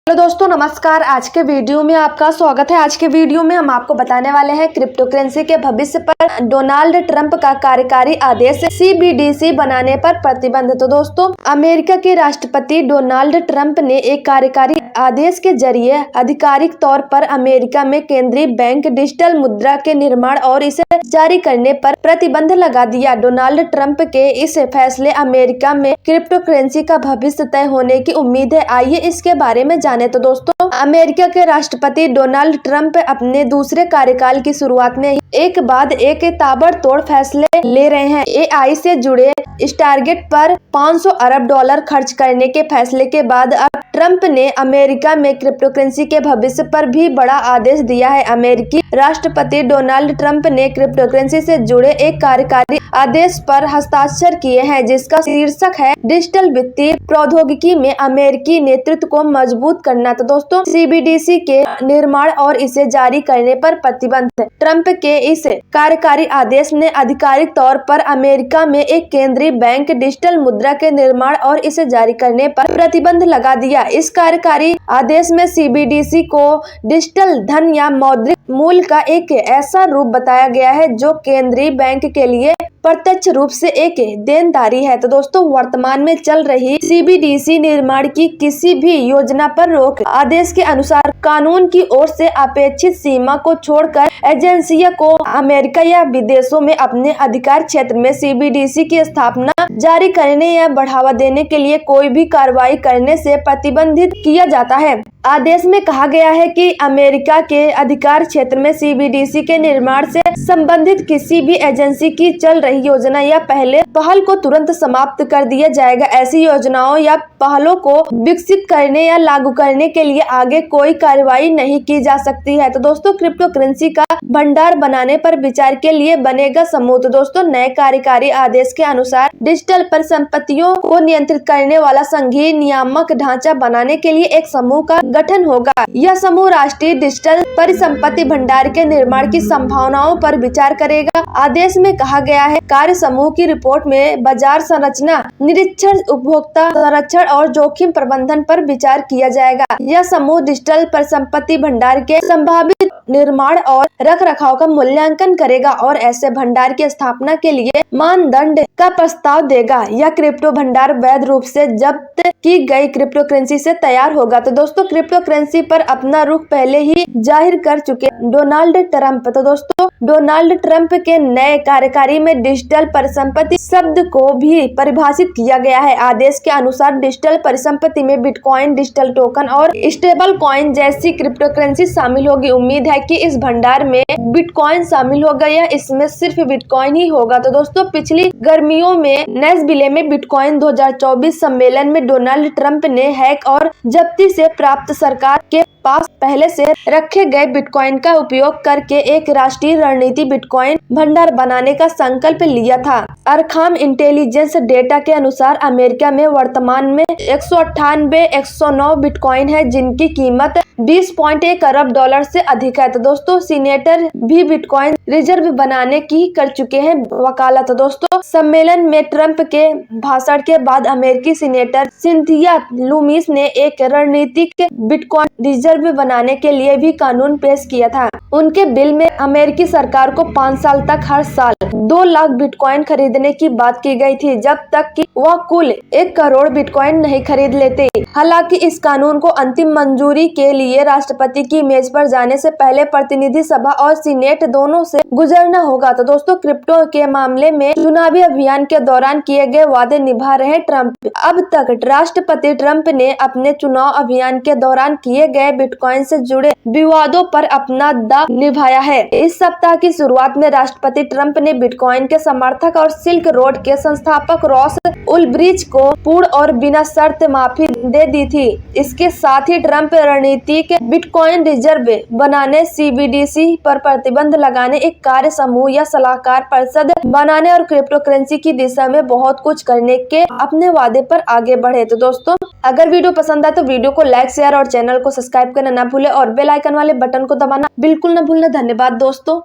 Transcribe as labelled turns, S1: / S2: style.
S1: Hello दोस्तों, नमस्कार। आज के वीडियो में आपका स्वागत है। आज के वीडियो में हम आपको बताने वाले हैं क्रिप्टो करेंसी के भविष्य पर डोनाल्ड ट्रंप का कार्यकारी आदेश CBDC बनाने पर प्रतिबंध। तो दोस्तों, अमेरिका के राष्ट्रपति डोनाल्ड ट्रंप ने एक कार्यकारी आदेश के जरिए आधिकारिक तौर पर अमेरिका में केंद्रीय बैंक डिजिटल मुद्रा के निर्माण और इसे जारी करने पर प्रतिबंध लगा दिया। डोनाल्ड ट्रंप के इस फैसले अमेरिका में क्रिप्टो करेंसी का भविष्य तय होने की उम्मीद है। आइए इसके बारे में जाने। तो दोस्तों, अमेरिका के राष्ट्रपति डोनाल्ड ट्रंप अपने दूसरे कार्यकाल की शुरुआत में एक बाद एक ताबड़तोड़ फैसले ले रहे हैं। AI से जुड़े टारगेट पर $500 अरब खर्च करने के फैसले के बाद अब ट्रंप ने अमेरिका में क्रिप्टो करेंसी के भविष्य पर भी बड़ा आदेश दिया है। अमेरिकी राष्ट्रपति डोनाल्ड ट्रंप ने क्रिप्टो करेंसी से जुड़े एक कार्यकारी आदेश पर हस्ताक्षर किए हैं, जिसका शीर्षक है डिजिटल वित्तीय प्रौद्योगिकी में अमेरिकी नेतृत्व को मजबूत करना। तो दोस्तों, CBDC के निर्माण और इसे जारी करने पर प्रतिबंध। ट्रंप के इस कार्यकारी आदेश ने आधिकारिक तौर पर अमेरिका में एक केंद्रीय बैंक डिजिटल मुद्रा के निर्माण और इसे जारी करने पर प्रतिबंध लगा दिया। इस कार्यकारी आदेश में CBDC को डिजिटल धन या मौद्रिक मूल्य का एक ऐसा रूप बताया गया है जो केंद्रीय बैंक के लिए प्रत्यक्ष रूप से एक देनदारी है। तो दोस्तों, वर्तमान में चल रही CBDC निर्माण की किसी भी योजना पर रोक। आदेश के अनुसार कानून की ओर से अपेक्षित सीमा को छोड़कर एजेंसियों को अमेरिका या विदेशों में अपने अधिकार क्षेत्र में CBDC की स्थापना, जारी करने या बढ़ावा देने के लिए कोई भी कार्रवाई करने से प्रतिबंधित किया जाता है। आदेश में कहा गया है कि अमेरिका के अधिकार क्षेत्र में CBDC के निर्माण से संबंधित किसी भी एजेंसी की चल रही योजना या पहल को तुरंत समाप्त कर दिया जाएगा। ऐसी योजनाओं या पहलों को विकसित करने या लागू करने के लिए आगे कोई कार्रवाई नहीं की जा सकती है। तो दोस्तों, क्रिप्टो करेंसी का भंडार बनाने पर विचार के लिए बनेगा समूह। तो दोस्तों, नए कार्यकारी आदेश के अनुसार डिजिटल परिसंपत्तियों को नियंत्रित करने वाला संघीय नियामक ढांचा बनाने के लिए एक समूह का गठन होगा। यह समूह राष्ट्रीय डिजिटल परिसंपत्ति भंडार के निर्माण की संभावनाओं पर विचार करेगा। आदेश में कहा गया है, कार्य समूह की रिपोर्ट में बाजार संरचना निरीक्षण, उपभोक्ता संरक्षण और जोखिम प्रबंधन पर विचार किया जाएगा। यह समूह डिजिटल परिसंपत्ति भंडार के संभावित निर्माण और रखरखाव का मूल्यांकन करेगा और ऐसे भंडार की स्थापना के लिए मानदंड का प्रस्ताव देगा। यह क्रिप्टो भंडार वैध रूप से जब्त की गई क्रिप्टो करेंसी से तैयार होगा। तो दोस्तों, क्रिप्टो करेंसी पर अपना रुख पहले ही जाहिर कर चुके डोनाल्ड ट्रंप। तो दोस्तों, डोनाल्ड ट्रंप के नए कार्यकारी में डिजिटल परिसंपत्ति शब्द को भी परिभाषित किया गया है। आदेश के अनुसार डिजिटल परिसंपत्ति में बिटकॉइन, डिजिटल टोकन और स्टेबल कॉइन जैसी क्रिप्टो करेंसी शामिल होगी। उम्मीद है कि इस भंडार में बिटकॉइन शामिल होगा या इसमें सिर्फ बिटकॉइन ही होगा। तो दोस्तों, पिछली गर्मियों में नैशविले में बिटकॉइन 2024 सम्मेलन में डोनाल्ड ट्रंप ने हैक और जब्ती से प्राप्त सरकार के पास पहले से रखे गए बिटकॉइन का उपयोग करके एक राष्ट्रीय रणनीति बिटकॉइन भंडार बनाने का संकल्प लिया था। अरखाम इंटेलिजेंस डेटा के अनुसार अमेरिका में वर्तमान में 198,109 बिटकॉइन है, जिनकी कीमत $20.1 अरब से अधिक है। तो दोस्तों, सीनेटर भी बिटकॉइन रिजर्व बनाने की कर चुके हैं वकालत। तो दोस्तों, सम्मेलन में ट्रंप के भाषण के बाद अमेरिकी सीनेटर सिंथिया लूमिस ने एक रणनीतिक बिटकॉइन रिजर्व बनाने के लिए भी कानून पेश किया था। उनके बिल में अमेरिकी सरकार को 5 साल तक हर साल 2 लाख बिटकॉइन खरीदने की बात की गई थी, जब तक कि वह कुल 1 करोड़ बिटकॉइन नहीं खरीद लेते। हालांकि इस कानून को अंतिम मंजूरी के लिए राष्ट्रपति की मेज पर जाने से पहले प्रतिनिधि सभा और सीनेट दोनों से गुजरना होगा। तो दोस्तों, क्रिप्टो के मामले में चुनावी अभियान के दौरान किए गए वादे निभा रहे ट्रंप। अब तक राष्ट्रपति ट्रंप ने अपने चुनाव अभियान के दौरान किए गए बिटकॉइन से जुड़े विवादों पर अपना दाव निभाया है। इस सप्ताह की शुरुआत में राष्ट्रपति ट्रंप ने बिटकॉइन के समर्थक और सिल्क रोड के संस्थापक रॉस उल्ब्रिच को पूर्ण और बिना शर्त माफी दे दी थी। इसके साथ ही ट्रंप रणनीतिक बिटकॉइन रिजर्व बनाने, CBDC पर प्रतिबंध लगाने, एक कार्य समूह या सलाहकार परिषद बनाने और क्रिप्टो करेंसी की दिशा में बहुत कुछ करने के अपने वादे पर आगे बढ़े। तो दोस्तों, अगर वीडियो पसंद आए तो वीडियो को लाइक, शेयर और चैनल को सब्सक्राइब करना ना भूले और बेल आइकन वाले बटन को दबाना बिल्कुल न भूलना। धन्यवाद दोस्तों।